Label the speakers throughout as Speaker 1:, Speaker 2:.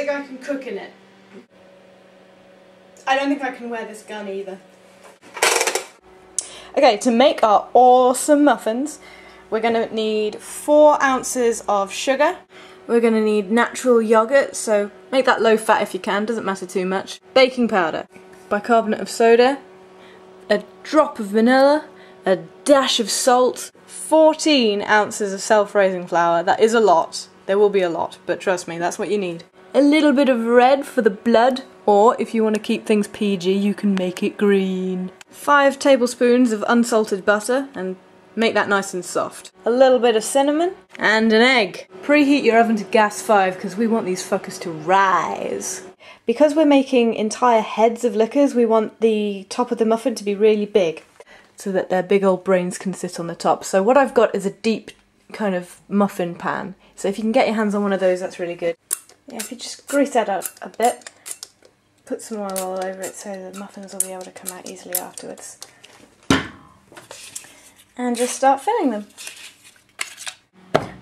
Speaker 1: think I can cook in it. I don't think I can wear this gun either. Okay, to make our awesome muffins, we're going to need 4 ounces of sugar. We're going to need natural yogurt, so make that low fat if you can, doesn't matter too much. Baking powder, bicarbonate of soda, a drop of vanilla, a dash of salt, 14 ounces of self-raising flour. That is a lot. There will be a lot, but trust me, that's what you need. A little bit of red for the blood, or if you want to keep things PG, you can make it green. 5 tablespoons of unsalted butter, and make that nice and soft. A little bit of cinnamon, and an egg. Preheat your oven to gas 5, because we want these fuckers to rise. Because we're making entire heads of liquors, we want the top of the muffin to be really big, so that their big old brains can sit on the top. So what I've got is a deep kind of muffin pan. So if you can get your hands on one of those, that's really good. Yeah, if you just grease that up a bit, put some oil all over it so the muffins will be able to come out easily afterwards. And just start filling them.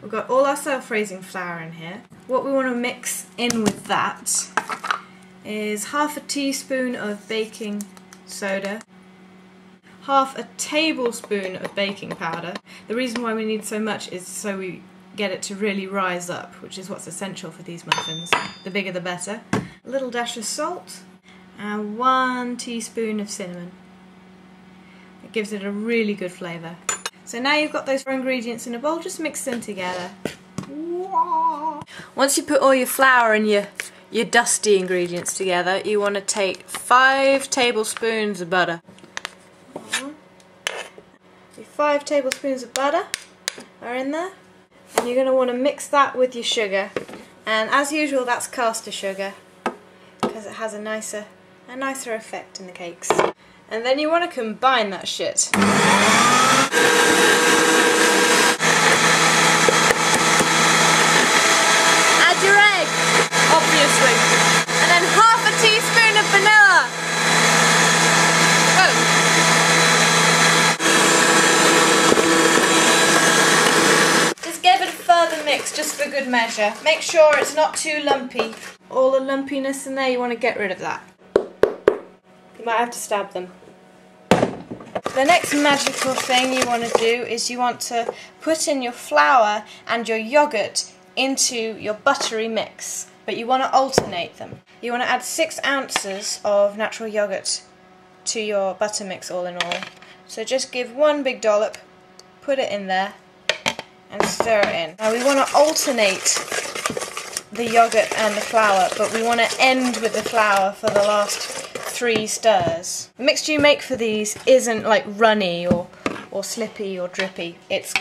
Speaker 1: We've got all our self-raising flour in here. What we want to mix in with that is half a teaspoon of baking soda, half a tablespoon of baking powder. The reason why we need so much is so we get it to really rise up, which is what's essential for these muffins. The bigger the better. A little dash of salt and 1 teaspoon of cinnamon. It gives it a really good flavour. So now you've got those 4 ingredients in a bowl, just mix them together. Once you put all your flour and your dusty ingredients together, you want to take 5 tablespoons of butter. 5 tablespoons of butter are in there, and you're going to want to mix that with your sugar, and as usual that's caster sugar because it has a nicer effect in the cakes. And then you want to combine that shit. Add your egg, obviously, and then half a teaspoon of vanilla. Give it a further mix, just for good measure. Make sure it's not too lumpy. All the lumpiness in there, you want to get rid of that. You might have to stab them. The next magical thing you want to do is you want to put in your flour and your yogurt into your buttery mix, but you want to alternate them. You want to add 6 ounces of natural yogurt to your butter mix all in all. So just give 1 big dollop, put it in there, and stir it in. Now we want to alternate the yogurt and the flour, but we want to end with the flour for the last 3 stirs. The mixture you make for these isn't like runny or slippy or drippy. It's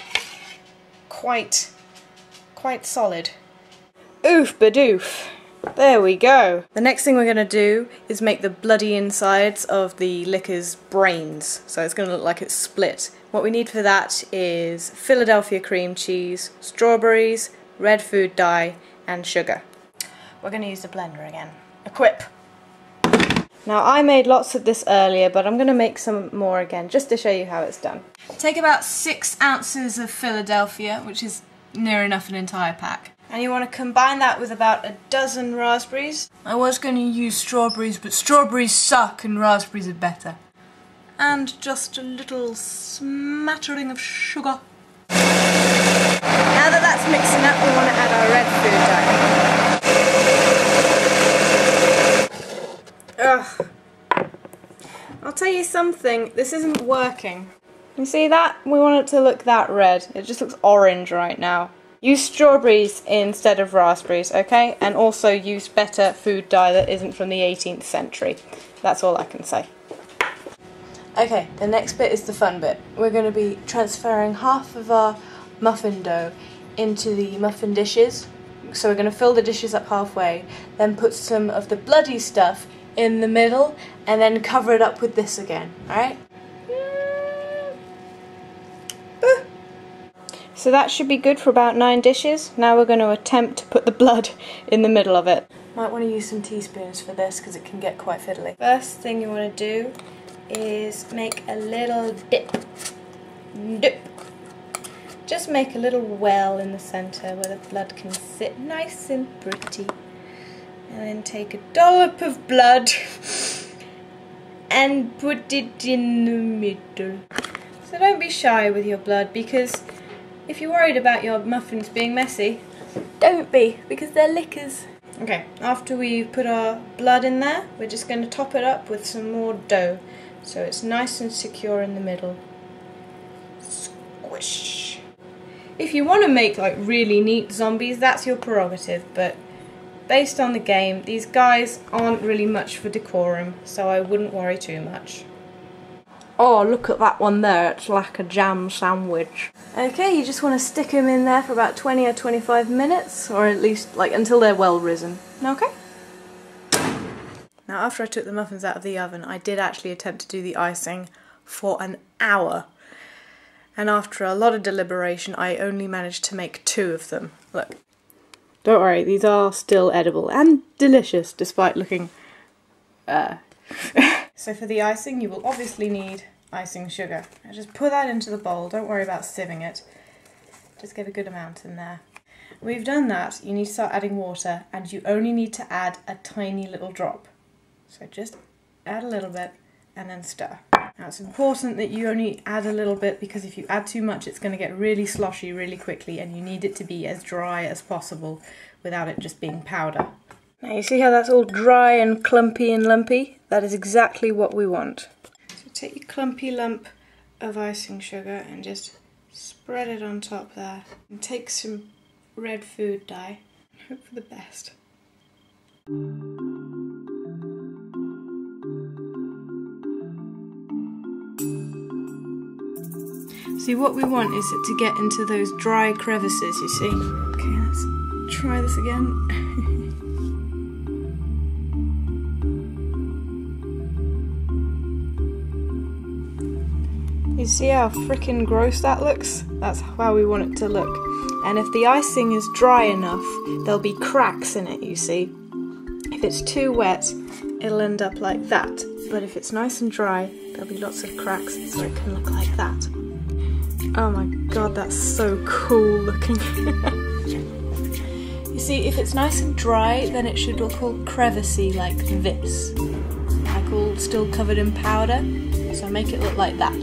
Speaker 1: quite solid. Oof badoof. There we go. The next thing we're going to do is make the bloody insides of the liquor's brains. So it's going to look like it's split. What we need for that is Philadelphia cream cheese, strawberries, red food dye, and sugar. We're going to use the blender again. Equip! Now I made lots of this earlier, but I'm going to make some more again, just to show you how it's done. Take about 6 ounces of Philadelphia, which is near enough an entire pack. And you want to combine that with about a dozen raspberries. I was going to use strawberries, but strawberries suck and raspberries are better. And just a little smattering of sugar. Now that that's mixing up, we want to add our red food dye. Ugh. I'll tell you something, this isn't working. You see that? We want it to look that red. It just looks orange right now. Use strawberries instead of raspberries, okay? And also use better food dye that isn't from the 18th century. That's all I can say. Okay, the next bit is the fun bit. We're going to be transferring half of our muffin dough into the muffin dishes. So we're going to fill the dishes up halfway, then put some of the bloody stuff in the middle, and then cover it up with this again, alright? So that should be good for about 9 dishes. Now we're going to attempt to put the blood in the middle of it. Might want to use some teaspoons for this because it can get quite fiddly. First thing you want to do is make a little dip. Just make a little well in the centre where the blood can sit nice and pretty. And then take a dollop of blood and put it in the middle. So don't be shy with your blood, because if you're worried about your muffins being messy, don't be, because they're lickers. Okay, after we've put our blood in there, we're just going to top it up with some more dough, so it's nice and secure in the middle. Squish. If you want to make like really neat zombies, that's your prerogative, but based on the game, these guys aren't really much for decorum, so I wouldn't worry too much. Oh, look at that one there, it's like a jam sandwich. Okay, you just want to stick them in there for about 20 or 25 minutes, or at least like until they're well risen. Okay? Now after I took the muffins out of the oven, I did actually attempt to do the icing for an hour. And after a lot of deliberation, I only managed to make 2 of them. Look. Don't worry, these are still edible and delicious, despite looking... So for the icing, you will obviously need icing sugar. Now just put that into the bowl, don't worry about sieving it. Just get a good amount in there. When you've done that, you need to start adding water, and you only need to add a tiny little drop. So just add a little bit and then stir. Now it's important that you only add a little bit, because if you add too much it's going to get really sloshy really quickly, and you need it to be as dry as possible without it just being powder. Now you see how that's all dry and clumpy and lumpy? That is exactly what we want. So take your clumpy lump of icing sugar and just spread it on top there. And take some red food dye. Hope for the best. See, what we want is it to get into those dry crevices, you see. Okay, let's try this again. You see how frickin' gross that looks? That's how we want it to look. And if the icing is dry enough, there'll be cracks in it, you see. If it's too wet, it'll end up like that. But if it's nice and dry, there'll be lots of cracks, so it can look like that. Oh my god, that's so cool looking. You see, if it's nice and dry, then it should look all crevicey like this. Like all still covered in powder. So make it look like that.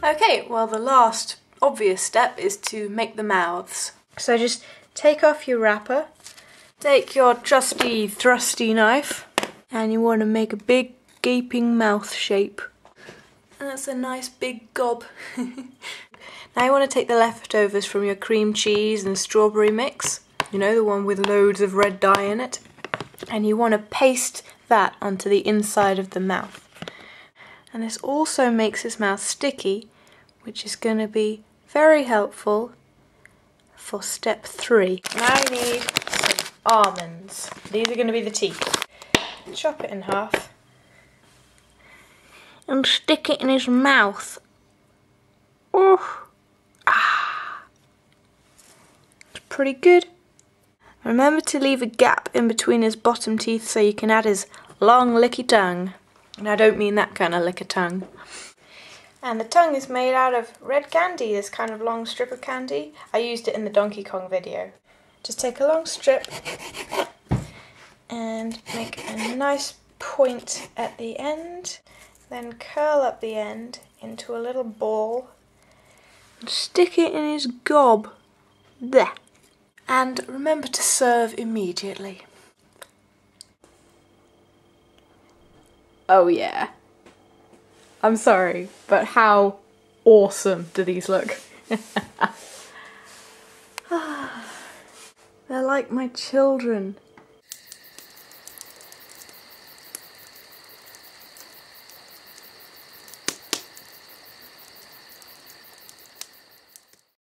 Speaker 1: Okay, well the last obvious step is to make the mouths. So just take off your wrapper, take your trusty thrusty knife, and you want to make a big gaping mouth shape. And that's a nice big gob. Now you want to take the leftovers from your cream cheese and strawberry mix, you know, the one with loads of red dye in it, and you want to paste that onto the inside of the mouth. And this also makes his mouth sticky, which is going to be very helpful for step 3. Now you need some almonds. These are going to be the teeth. Chop it in half and stick it in his mouth. Oh, it's pretty good. Remember to leave a gap in between his bottom teeth so you can add his long licky tongue. And I don't mean that kind of lick a tongue. And the tongue is made out of red candy, this kind of long strip of candy. I used it in the Donkey Kong video. Just take a long strip and make a nice point at the end. Then curl up the end into a little ball and stick it in his gob. There. And remember to serve immediately. Oh yeah. I'm sorry, but how awesome do these look? They're like my children.